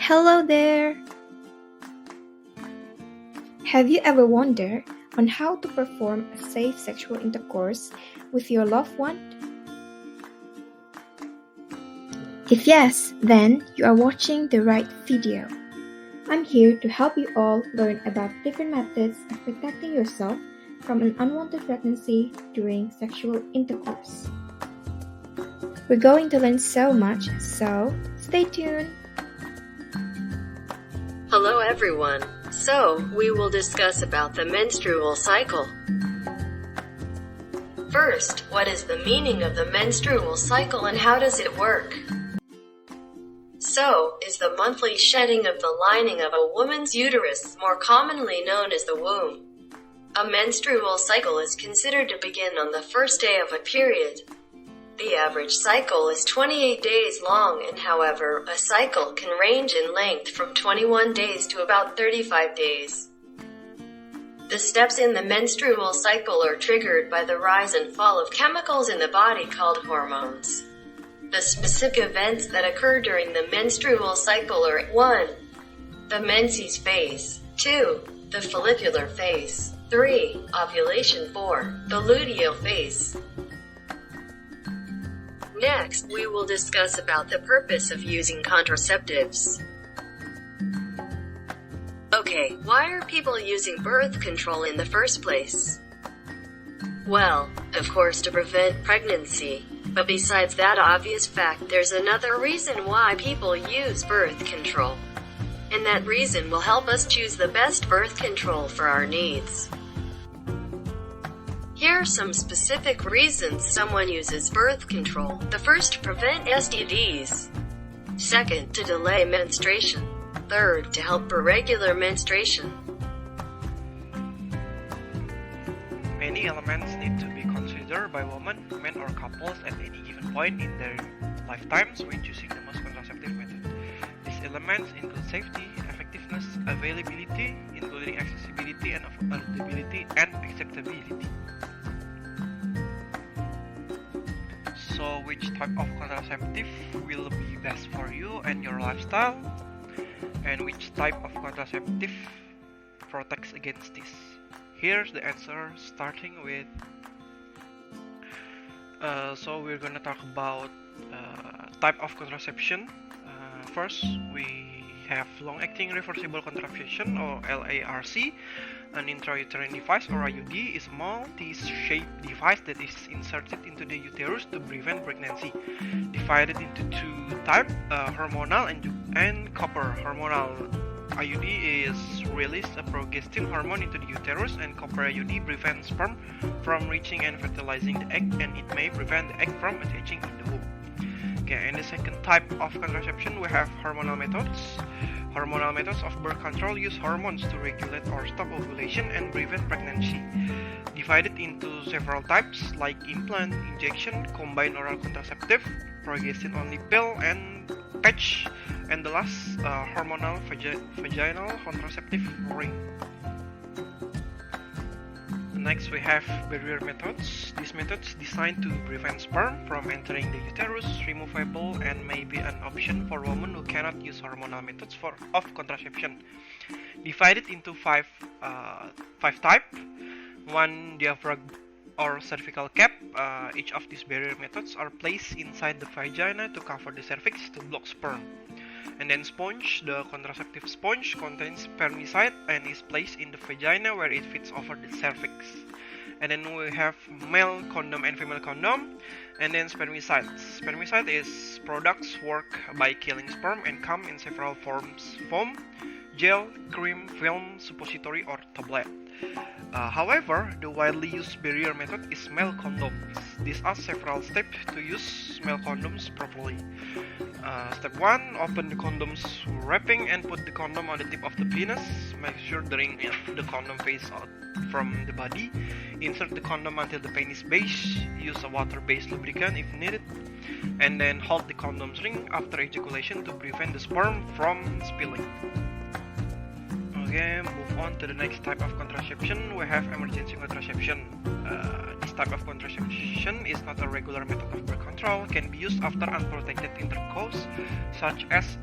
Hello there! Have you ever wondered on how to perform a safe sexual intercourse with your loved one? If yes, then you are watching the right video. I'm here to help you all learn about different methods of protecting yourself from an unwanted pregnancy during sexual intercourse. We're going to learn so much, so stay tuned! Hello everyone. So, we will discuss about the menstrual cycle. First, what is the meaning of the menstrual cycle and how does it work? So, is the monthly shedding of the lining of a woman's uterus, more commonly known as the womb. A menstrual cycle is considered to begin on the first day of a period. The average cycle is 28 days long and however, a cycle can range in length from 21 days to about 35 days. The steps in the menstrual cycle are triggered by the rise and fall of chemicals in the body called hormones. The specific events that occur during the menstrual cycle are 1. The menses phase, 2. The follicular phase, 3. Ovulation, 4. The luteal phase. Next, we will discuss about the purpose of using contraceptives. Okay, why are people using birth control in the first place? Well, of course to prevent pregnancy. But besides that obvious fact, there's another reason why people use birth control. And that reason will help us choose the best birth control for our needs. Here are some specific reasons someone uses birth control. The first, to prevent STDs. Second, to delay menstruation. Third, to help for regular menstruation. Many elements need to be considered by women, men or couples at any given point in their lifetimes when choosing the most contraceptive method. These elements include safety, effectiveness, availability, including accessibility and affordability, and acceptability. So, which type of contraceptive will be best for you and your lifestyle? And which type of contraceptive protects against this? Here's the answer, starting with so we're gonna talk about type of contraception. First, we have long-acting reversible contraception or LARC. An intrauterine device or IUD is a multi-shaped device that is inserted into the uterus to prevent pregnancy. Divided into two types, hormonal and copper. Hormonal IUD is release a progestin hormone into the uterus, and copper IUD prevents sperm from reaching and fertilizing the egg, and it may prevent the egg from attaching in the womb. Okay, and the second type of contraception, we have hormonal methods. Hormonal methods of birth control use hormones to regulate or stop ovulation and prevent pregnancy. Divided into several types like implant, injection, combined oral contraceptive, progestin-only pill, and patch, and the last hormonal vaginal contraceptive ring. Next, we have barrier methods. These methods designed to prevent sperm from entering the uterus, removable, and may be an option for women who cannot use hormonal methods of contraception. Divided into five types. 1. Diaphragm or cervical cap. Each of these barrier methods are placed inside the vagina to cover the cervix to block sperm. And then sponge, the contraceptive sponge contains spermicide and is placed in the vagina where it fits over the cervix. And then we have male condom and female condom, and then spermicides. Spermicide is products work by killing sperm and come in several forms: foam, gel, cream, film, suppository, or tablet. However, the widely used barrier method is male condoms. These are several steps to use male condoms properly. Step 1. Open the condom's wrapping and put the condom on the tip of the penis. Make sure during the condom face out from the body. Insert the condom until the penis base. Use a water-based lubricant if needed. And then hold the condom's ring after ejaculation to prevent the sperm from spilling. Okay, move on to the next type of contraception. We have emergency contraception. This type of contraception is not a regular method of birth control, can be used after unprotected intercourse, such as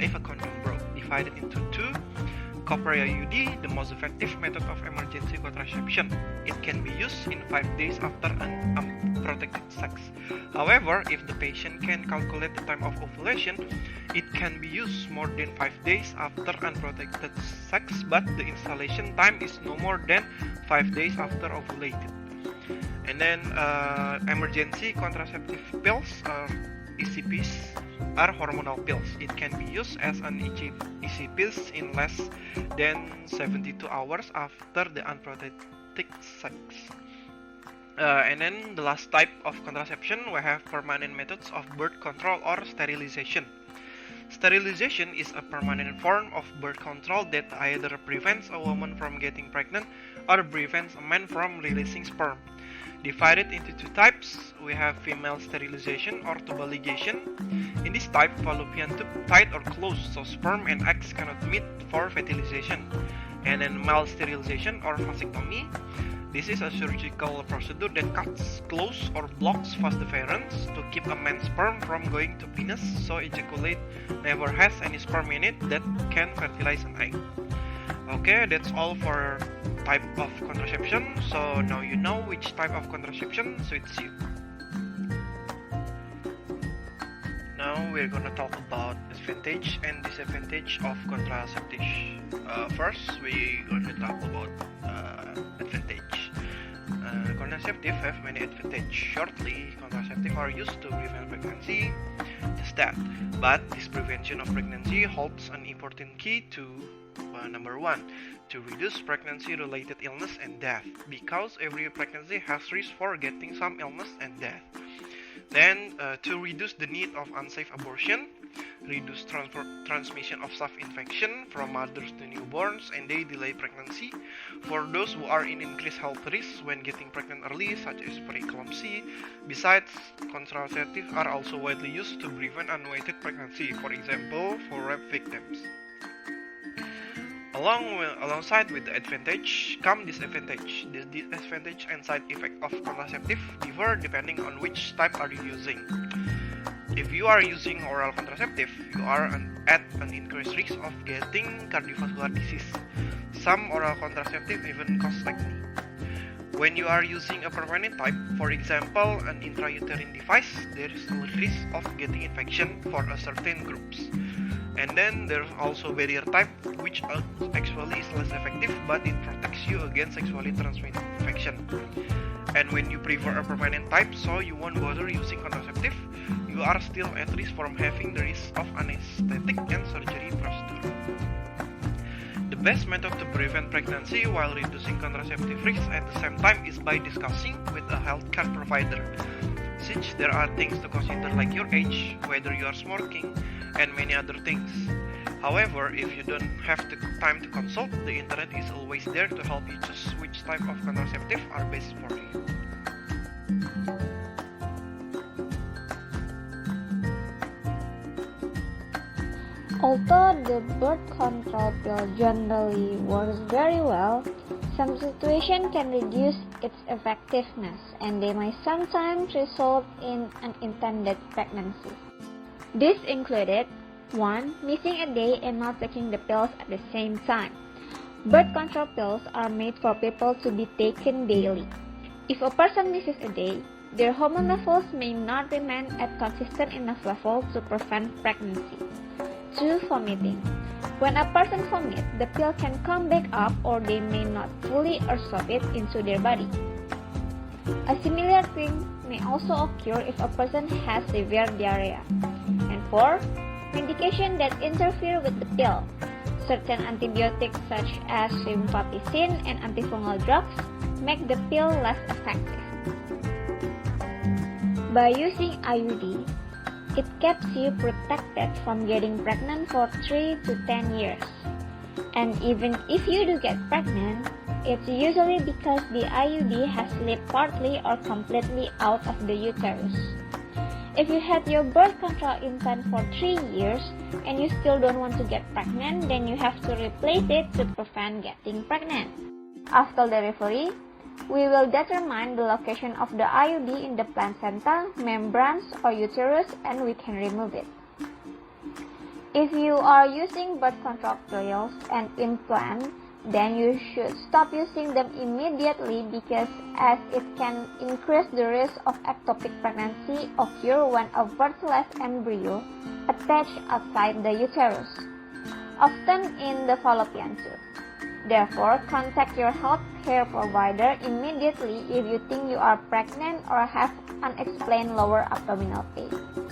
if a condom broke. Divided into two. Copper IUD, the most effective method of emergency contraception. It can be used in 5 days after an unprotected sex. However, if the patient can calculate the time of ovulation, it can be used more than 5 days after unprotected sex, but the installation time is no more than 5 days after ovulated. And then emergency contraceptive pills, ECPs, are hormonal pills. It can be used as an ECPs in less than 72 hours after the unprotected sex. And then the last type of contraception, we have permanent methods of birth control or sterilization. Sterilization is a permanent form of birth control that either prevents a woman from getting pregnant or prevents a man from releasing sperm. Divided into two types, we have female sterilization or tubal ligation. In this type, fallopian tube tight or closed so sperm and eggs cannot meet for fertilization. And then male sterilization or vasectomy. This is a surgical procedure that cuts, close or blocks vas deferens to keep a man's sperm from going to penis so ejaculate never has any sperm in it that can fertilize an egg. Okay, that's all for type of contraception. So now you know which type of contraception suits you. Now we're gonna talk about advantage and disadvantage of contraceptives. First, we're gonna talk about advantage. Contraceptives have many advantages. Shortly, contraceptives are used to prevent pregnancy, just that. But this prevention of pregnancy holds an important key to number one, to reduce pregnancy-related illness and death, because every pregnancy has risk for getting some illness and death. Then, to reduce the need of unsafe abortion, reduce transmission of self-infection from mothers to newborns, and they delay pregnancy. For those who are in increased health risks when getting pregnant early, such as preeclampsia, besides, contraceptives are also widely used to prevent unwanted pregnancy, for example, for rape victims. Alongside with the advantage come disadvantage. The disadvantage and side effect of contraceptive differ depending on which type are you using. If you are using oral contraceptive, you are at an increased risk of getting cardiovascular disease. Some oral contraceptive even cause acne. When you are using a permanent type, for example an intrauterine device, there is a risk of getting infection for a certain groups. And then there's also barrier type, which actually is less effective, but it protects you against sexually transmitted infection. And when you prefer a permanent type, so you won't bother using contraceptive, you are still at risk from having the risk of anesthetic and surgery procedure. The best method to prevent pregnancy while reducing contraceptive risks at the same time is by discussing with a healthcare provider. Since there are things to consider like your age, whether you are smoking, and many other things. However, if you don't have the time to consult, the internet is always there to help you choose which type of contraceptive are best for you. Although the birth control pill generally works very well, some situations can reduce its effectiveness and they may sometimes result in unintended pregnancy. This included 1. Missing a day and not taking the pills at the same time. Birth control pills are made for people to be taken daily. If a person misses a day, their hormone levels may not remain at consistent enough level to prevent pregnancy. 2. Vomiting. When a person vomits, the pill can come back up or they may not fully absorb it into their body. A similar thing may also occur if a person has severe diarrhea. And 4. Medication that interfere with the pill. Certain antibiotics such as rifampicin and antifungal drugs make the pill less effective. By using IUD, it keeps you protected from getting pregnant for 3 to 10 years. And even if you do get pregnant, it's usually because the IUD has slipped partly or completely out of the uterus. If you had your birth control implant for 3 years and you still don't want to get pregnant, then you have to replace it to prevent getting pregnant. After delivery, we will determine the location of the IUD in the placenta, membranes, or uterus, and we can remove it. If you are using birth control pills and implants, then you should stop using them immediately because as it can increase the risk of ectopic pregnancy occur when a birthless embryo attached outside the uterus, often in the fallopian tube. Therefore, contact your healthcare provider immediately if you think you are pregnant or have unexplained lower abdominal pain.